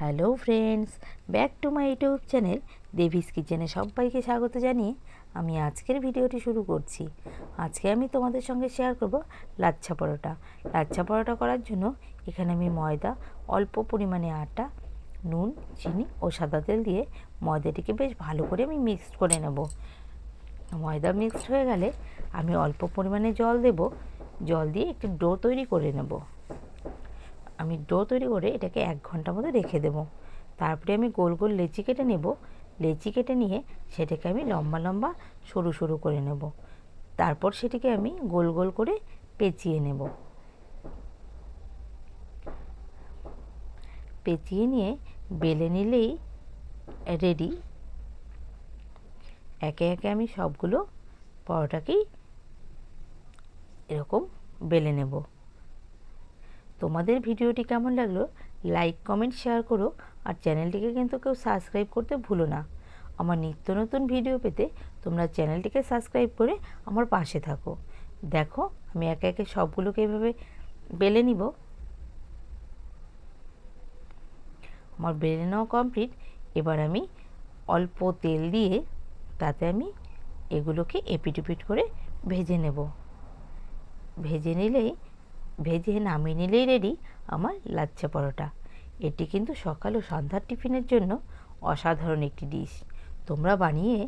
Hello friends, back to my YouTube channel Devi's কিচেনে সবাইকে স্বাগত জানিয়ে আমি আজকের ভিডিওটি শুরু করছি। আজকে আমি তোমাদের সঙ্গে শেয়ার করব লাচ্ছা পরোটা। লাচ্ছা পরোটা করার জন্য এখানে আমি ময়দা, অল্প পরিমাণে আটা, নুন, চিনি ও সাদা তেল দিয়ে ময়দাটিকে বেশ ভালো করে আমি মিক্সড করে নেব। ময়দা মিক্সড হয়ে গেলে আমি অল্প পরিমাণে জল দেব। জল দিয়ে একটু ডো তৈরি করে নেব। আমি ডো তৈরি করে এটাকে 1 ঘন্টা মতো রেখে দেব। তারপরে আমি গোল গোল লেচি কেটে নেব। লেচি কেটে নিয়ে সেটাকে আমি লম্বা লম্বা সরু সরু করে নেব। তারপর সেটিকে আমি গোল গোল করে পেঁচিয়ে নেব। পেঁচিয়ে নিয়ে বেলে নিলেই রেডি। একে একে আমি সবগুলো পরোটাকেই এরকম বেলে নেব। তোমাদের ভিডিওটি কেমন লাগলো লাইক, কমেন্ট, শেয়ার করো। আর চ্যানেলটিকে কিন্তু কেউ সাবস্ক্রাইব করতে ভুলো না। আমার নিত্য নতুন ভিডিও পেতে তোমরা চ্যানেলটিকে সাবস্ক্রাইব করে আমার পাশে থাকো। দেখো আমি একে একে সবগুলোকে এভাবে বেলে নিব। আমার বেলে নেওয়া কমপ্লিট। এবার আমি অল্প তেল দিয়ে তাতে আমি এগুলোকে এপিট ওপিট করে ভেজে নেব। ভেজে নামিয়ে নিলেই রেডি আমার লাচ্ছা পরোটা। এটি কিন্তু সকাল ও সন্ধ্যার টিফিনের জন্য অসাধারণ একটি ডিশ। তোমরা বানিয়ে